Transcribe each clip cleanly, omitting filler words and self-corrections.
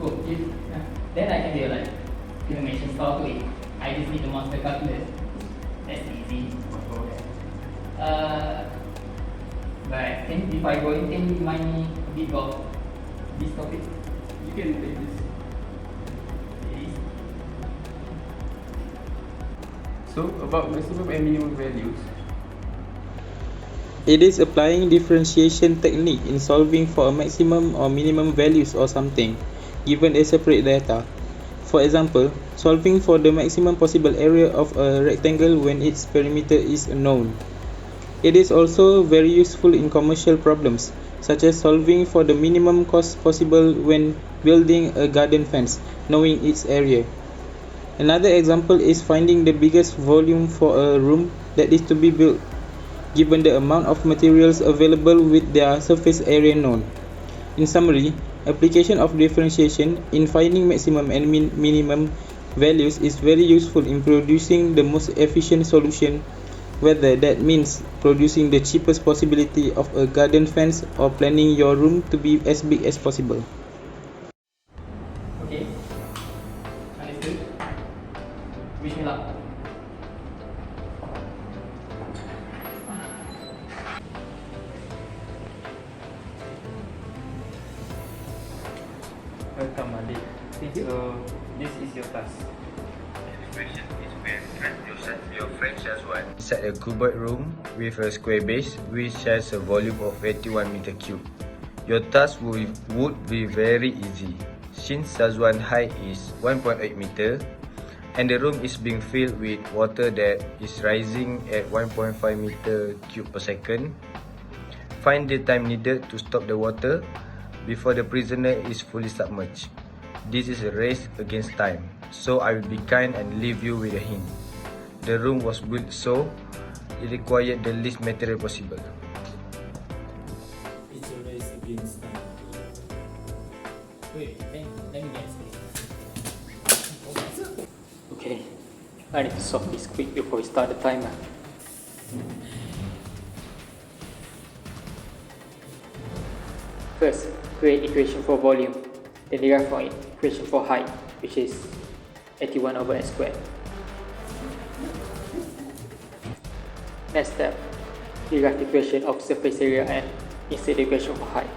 simple. Then I can do like dimension style to it. I just need the monster calculus. That's easy. But if I go in, can you remind me a bit about this topic? You can take this. So about maximum and minimum values. It is applying differentiation technique in solving for a maximum or minimum values or something, given a separate data. For example, solving for the maximum possible area of a rectangle when its perimeter is unknown. It is also very useful in commercial problems, such as solving for the minimum cost possible when building a garden fence, knowing its area. Another example is finding the biggest volume for a room that is to be built, given the amount of materials available with their surface area known. In summary, application of differentiation in finding maximum and minimum values is very useful in producing the most efficient solution, whether that means producing the cheapest possibility of a garden fence or planning your room to be as big as possible. Okay, understood. Wish me luck. Welcome, Adi. So this is your task. The question is when your friend has one. Inside a cuboid room with a square base which has a volume of 81 meter cube. Your task would be very easy since Shazwan's height is 1.8 meter and the room is being filled with water that is rising at 1.5 meter cube per second. Find the time needed to stop the water before the prisoner is fully submerged. This is a race against time, so I will be kind and leave you with a hint. The room was built so it required the least material possible. It's a race against time. Wait, let me guess. Okay, I need to solve this quick before we start the timer. First, create equation for volume, then derive from it equation for height, which is 81 over s squared. Next step, derive the equation of surface area and insert the equation for height.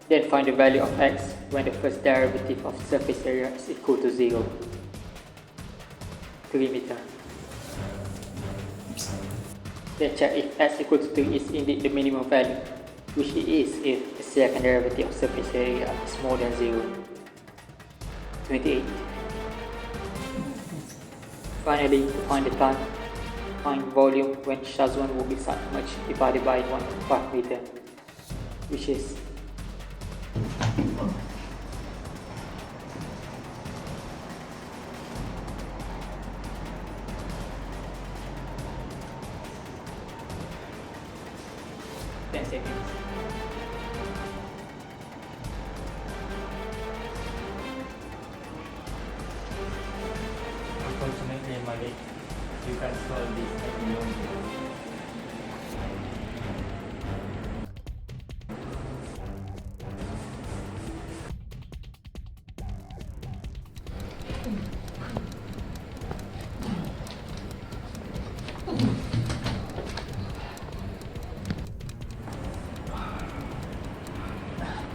Then find the value of x when the first derivative of surface area is equal to 0. 3 meter. Then check if x equal to 3 is indeed the minimum value, which it is if the second derivative of surface area is more than 0. 28. Finally, to find the time, find volume when Shazwan will be submerged divided by 1.5 meter, which is 10 seconds. Unfortunately, Malik, you can't solve this alone.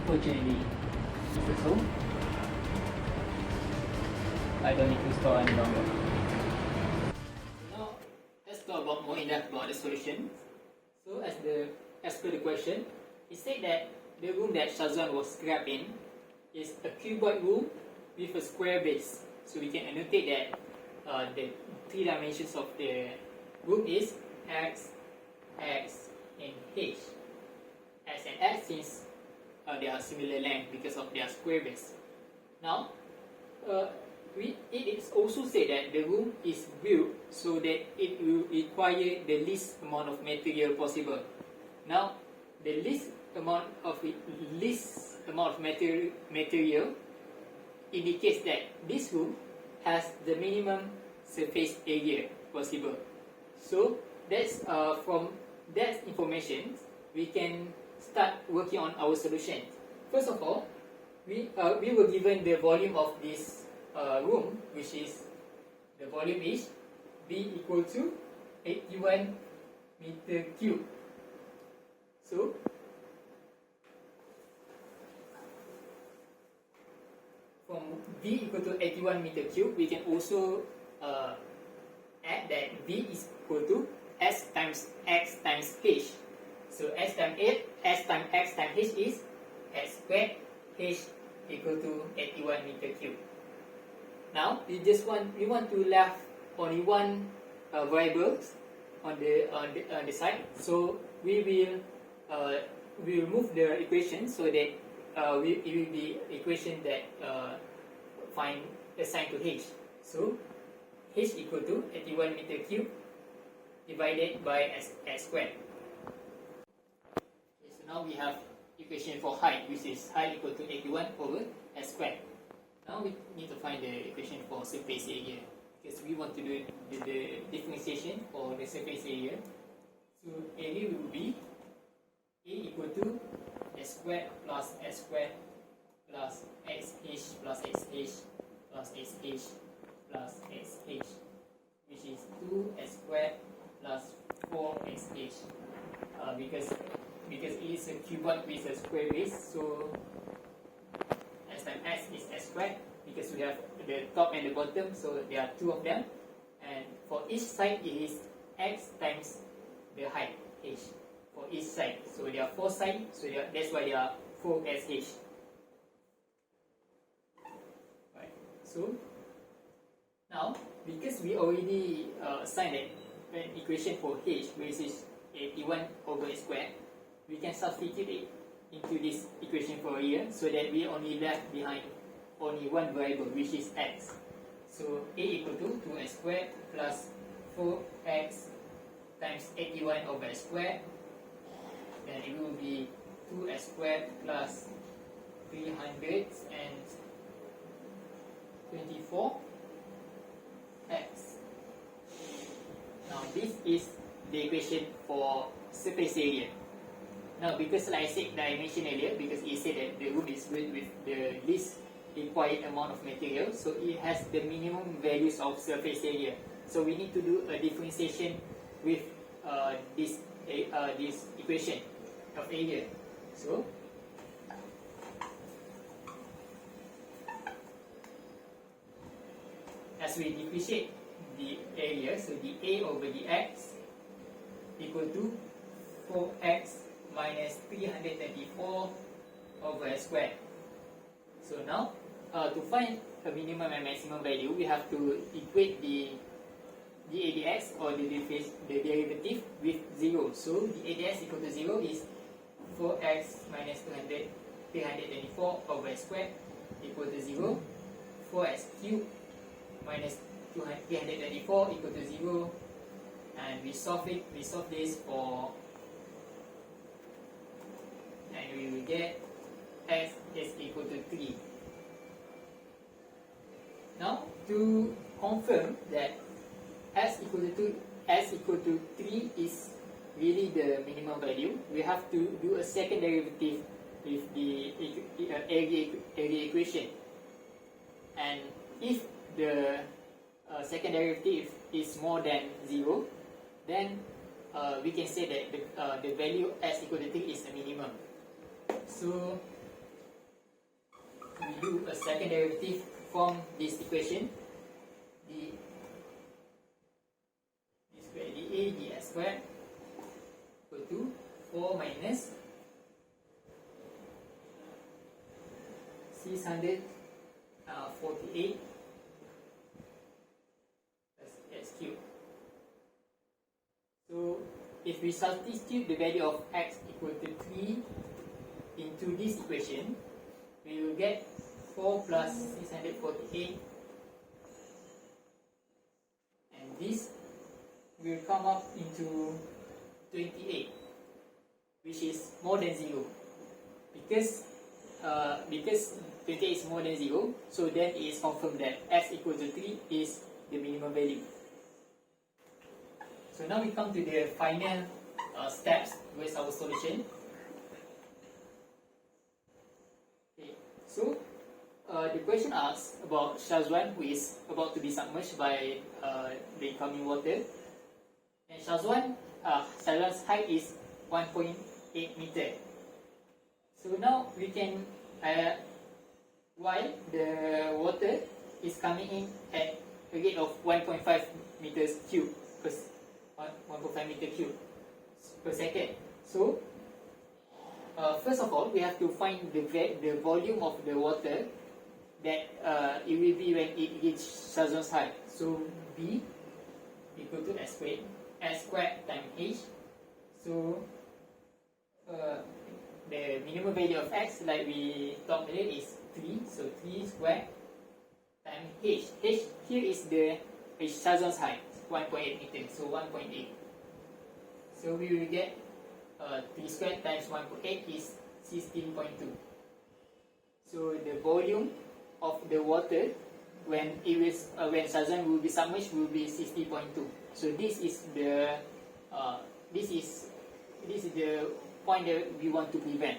Fortunately, is it so? I don't need to store any longer. Now, let's talk about more in depth about the solution. So, as per the question, it said that the room that Shazwan was trapped in is a cuboid room with a square base. So we can annotate that the 3 dimensions of the room is x, x, and h. X and x since they are similar length because of their square base. Now, it is also said that the room is built so that it will require the least amount of material possible. Now, the least amount of material indicates that this room has the minimum surface area possible. So that's from that information we can start working on our solution. First of all, we were given the volume of this room, which is the volume is B equal to 81 meter cube. So from V equal to 81 meter cube, we can also add that V is equal to S times X times H. So S times X times H is S squared, H equal to 81 meter cube. Now we want to left only one variable on the side. So we will move the equation so that it will be equation that find assigned to H. So H equal to 81 meter cube divided by S squared. Okay, so now we have equation for height, which is height equal to 81 over S squared. Now we need to find the equation for surface area, because we want to do the differentiation for the surface area. So area will be A equal to S squared plus S squared plus XH plus XH plus SH plus XH, which is 2S squared plus 4SH. Because it is a cuboid with a square base, so S times S is S squared, because we have the top and the bottom, so there are two of them. And for each side it is X times the height H for each side. So there are 4 sides, so that's why there are 4SH. Right. So now, because we already assigned an equation for H, which is 81 over S squared, we can substitute it into this equation for area, so that we only left behind only one variable, which is X. So A equal to 2S squared plus 4X times 81 over S squared. Then it will be 2S squared plus 324 X. Now this is the equation for surface area. Now because like I mentioned earlier, because it said that the room is built with the least required amount of material, so it has the minimum values of surface area. So we need to do a differentiation with this equation of area. So as we differentiate the area, so the A over the X equal to 4X minus 334 over S squared. So now to find a minimum and maximum value, we have to equate the ADX or the derivative with 0. So the ADX equal to 0 is 4x minus 324 over S squared equal to 0. 4x cubed minus 324 equal to 0. And we solve this for, and we will get x is equal to 3. Now to confirm that s equal to 3 is really the minimum value, we have to do a second derivative with the area equation. And if the second derivative is more than 0, then we can say that the value s equal to 3 is the minimum. So we do a second derivative from this equation, d squared dA dx squared equal to 4 minus 648 plus x cubed. So if we substitute the value of x equal to 3 into this equation, we will get 4 plus 648, and this will come up into 28, which is more than 0. Because 28 is more than 0, so then it is confirmed that x equal to 3 is the minimum value. So now we come to the final steps with our solution. So the question asks about Shazwan, who is about to be submerged by the incoming water. And Shazwan's height is 1.8 meter. So now we can, while the water is coming in at a rate of 1.5 meters cube per 1.5 meter cube per second. So first of all, we have to find the volume of the water that it will be when it reaches Shazwan's height. So B equal to S squared times H. So the minimum value of X, like we talked earlier, is 3. So 3 squared times H. H here is the Shazwan's height, 1.8 meters. So 1.8. So we will get 3 squared times 1.8 is 16.2. So the volume of the water when Shazwan will be submerged will be 60.2. So this is the point that we want to prevent.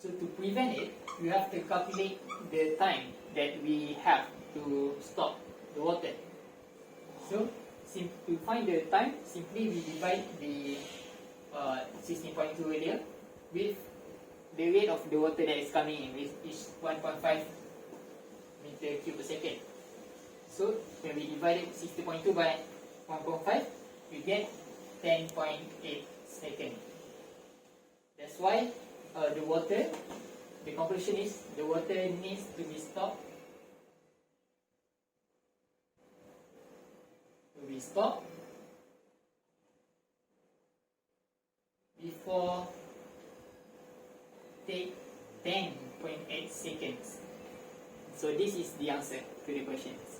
So to prevent it, we have to calculate the time that we have to stop the water. So to find the time, simply we divide the 16.2 earlier with the rate of the water that is coming in, which is 1.5 meter cube per second. So when we divide 60.2 by 1.5, we get 10.8 seconds. That's why the conclusion is the water needs to be stopped. Before take 10.8 seconds. So this is the answer to the questions.